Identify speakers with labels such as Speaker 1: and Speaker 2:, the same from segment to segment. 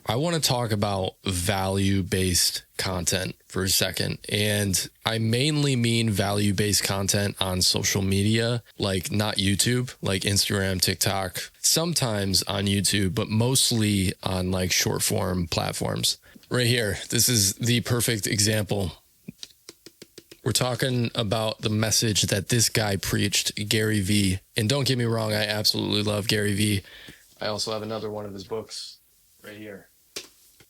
Speaker 1: I want to talk about value-based content for a second. And I mainly mean value-based content on social media, like not YouTube, like Instagram, TikTok, sometimes on YouTube, but mostly on like short form platforms. Right here, this is the perfect example. We're talking about the message that this guy preached, Gary Vee. And don't get me wrong, I absolutely love Gary Vee. I also have another one of his books right here.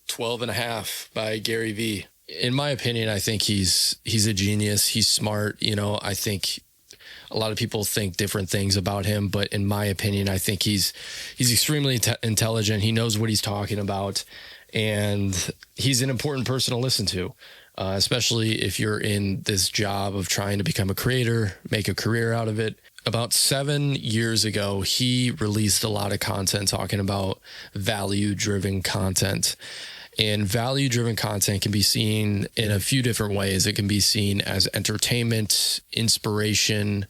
Speaker 1: 12 and a Half by Gary Vee. In my opinion, I think he's a genius. He's smart. You know, I think a lot of people think different things about him, but in my opinion, I think he's extremely intelligent. He knows what he's talking about, and he's an important person to listen to. Especially if you're in this job of trying to become a creator, make a career out of it. About 7 years ago, he released a lot of content talking about value-driven content. And value-driven content can be seen in a few different ways. It can be seen as entertainment, inspiration,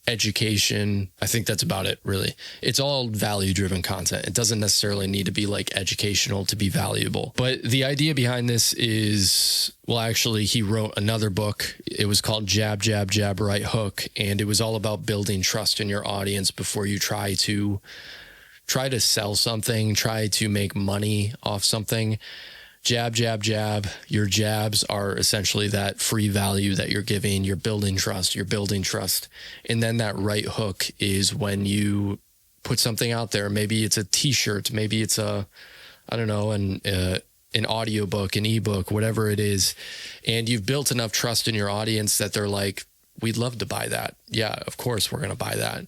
Speaker 1: education. I think that's about it, really. It's all value-driven content. It doesn't necessarily need to be like educational to be valuable. But the idea behind this is, well, actually, he wrote another book. It was called Jab, Jab, Jab, Right Hook. And it was all about building trust in your audience before you try to sell something, try to make money off something. Jab, jab, jab. Your jabs are essentially that free value that you're giving. You're building trust. And then that right hook is when you put something out there. Maybe it's a t-shirt. Maybe it's an audiobook, an ebook, whatever it is. And you've built enough trust in your audience that they're like, we'd love to buy that. Yeah, of course we're going to buy that.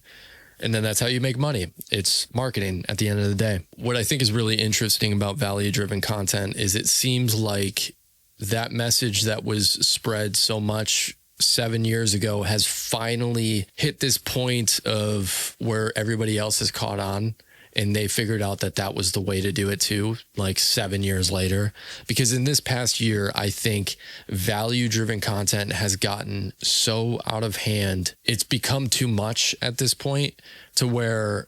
Speaker 1: And then that's how you make money. It's marketing at the end of the day. What I think is really interesting about value-driven content is it seems like that message that was spread so much 7 years ago has finally hit this point of where everybody else has caught on. And they figured out that that was the way to do it too, like 7 years later. Because in this past year, I think value-driven content has gotten so out of hand. It's become too much at this point to where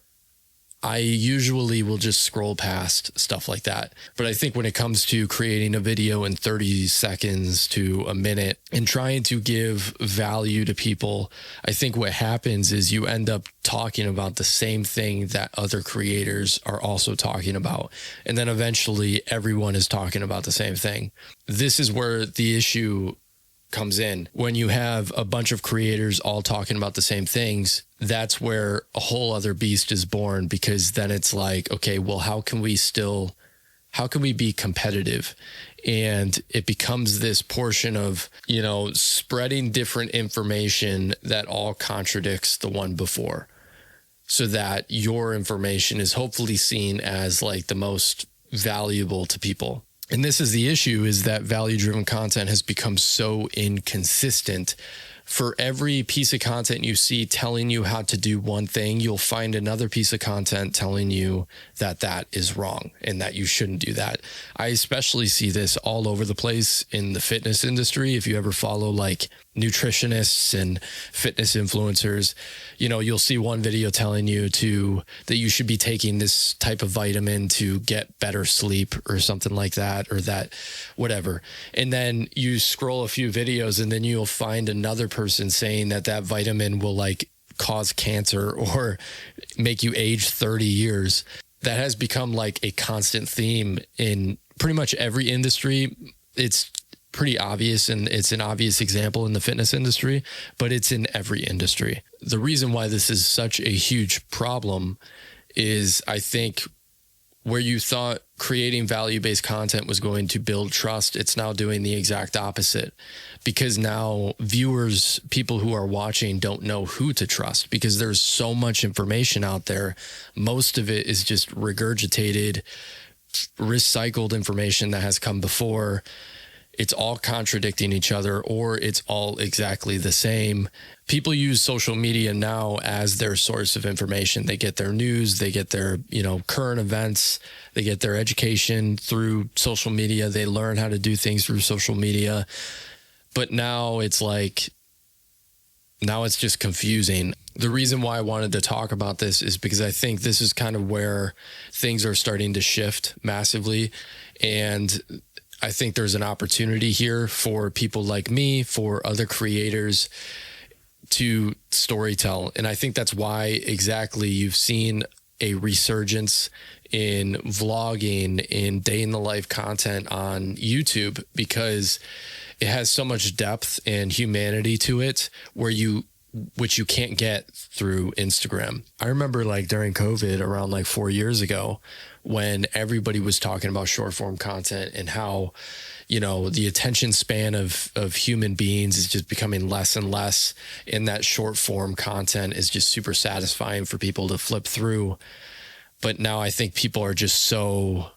Speaker 1: I usually will just scroll past stuff like that. But I think when it comes to creating a video in 30 seconds to a minute and trying to give value to people, I think what happens is you end up talking about the same thing that other creators are also talking about. And then eventually everyone is talking about the same thing. This is where the issue comes in. When you have a bunch of creators all talking about the same things, that's where a whole other beast is born, because then it's like, okay, well, how can we be competitive? And it becomes this portion of, spreading different information that all contradicts the one before, so that your information is hopefully seen as like the most valuable to people. And this is the issue, is that value-driven content has become so inconsistent. For every piece of content you see telling you how to do one thing, you'll find another piece of content telling you that that is wrong and that you shouldn't do that. I especially see this all over the place in the fitness industry. If you ever follow like nutritionists and fitness influencers, you'll see one video telling you that you should be taking this type of vitamin to get better sleep or something like that, or that whatever. And then you scroll a few videos and then you'll find another person saying that that vitamin will like cause cancer or make you age 30 years. That has become like a constant theme in pretty much every industry. It's pretty obvious, and it's an obvious example in the fitness industry, but it's in every industry. The reason why this is such a huge problem is, I think, where you thought creating value-based content was going to build trust, it's now doing the exact opposite, because now viewers, people who are watching, don't know who to trust, because there's so much information out there. Most of it is just regurgitated, recycled information that has come before. It's all contradicting each other, or it's all exactly the same. People use social media now as their source of information. They get their news, they get their, current events, they get their education through social media. They learn how to do things through social media. But now it's like, now it's just confusing. The reason why I wanted to talk about this is because I think this is kind of where things are starting to shift massively. And I think there's an opportunity here for people like me, for other creators to storytell. And I think that's why exactly you've seen a resurgence in vlogging, in day in the life content on YouTube, because it has so much depth and humanity to it which you can't get through Instagram. I remember like during COVID around like 4 years ago, when everybody was talking about short form content and how, you know, the attention span of human beings is just becoming less and less, and that short form content is just super satisfying for people to flip through. But now I think people are just so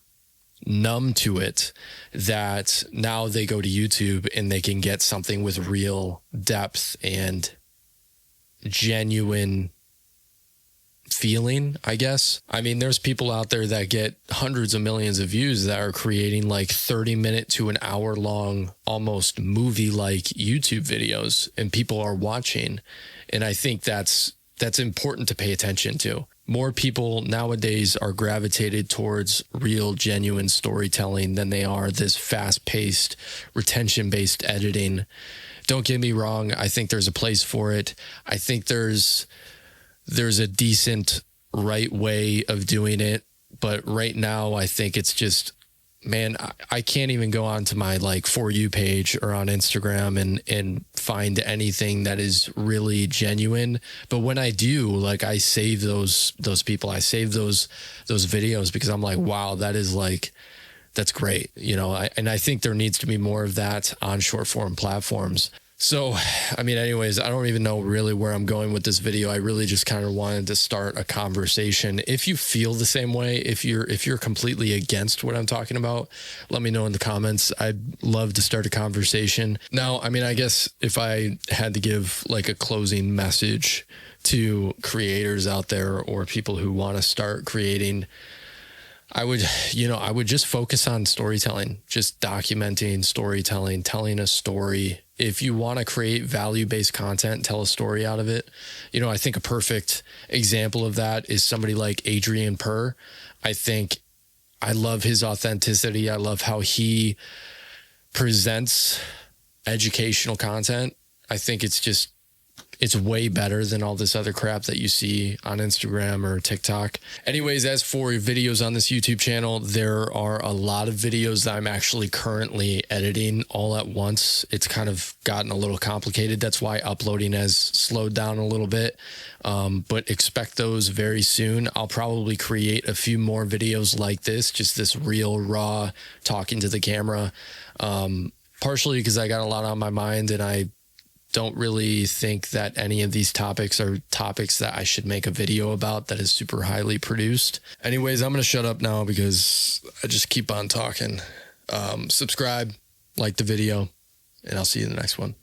Speaker 1: numb to it that now they go to YouTube and they can get something with real depth and genuine feeling, I guess. I mean, there's people out there that get hundreds of millions of views that are creating like 30-minute to an hour long, almost movie-like YouTube videos, and people are watching. And I think that's important to pay attention to. More people nowadays are gravitated towards real, genuine storytelling than they are this fast-paced, retention-based editing. Don't get me wrong. I think there's a place for it. I think there's a decent right way of doing it. But right now, I think it's just, man, I can't even go onto my like For You page or on Instagram and find anything that is really genuine. But when I do, like, I save those people, I save those videos, because I'm like, wow, that's great. You know, I think there needs to be more of that on short form platforms. So, I mean, anyways, I don't even know really where I'm going with this video. I really just kind of wanted to start a conversation. If you feel the same way, if you're completely against what I'm talking about, let me know in the comments. I'd love to start a conversation. Now, I mean, I guess if I had to give like a closing message to creators out there or people who want to start creating, I would just focus on storytelling, just documenting storytelling, telling a story. If you want to create value-based content, tell a story out of it. You know, I think a perfect example of that is somebody like Adrian Per. I love his authenticity. I love how he presents educational content. I think it's way better than all this other crap that you see on Instagram or TikTok. Anyways, as for videos on this YouTube channel, there are a lot of videos that I'm actually currently editing all at once. It's kind of gotten a little complicated. That's why uploading has slowed down a little bit. But expect those very soon. I'll probably create a few more videos like this, just this real raw talking to the camera. Partially because I got a lot on my mind and I don't really think that any of these topics are topics that I should make a video about that is super highly produced. Anyways, I'm going to shut up now because I just keep on talking. Subscribe, like the video, and I'll see you in the next one.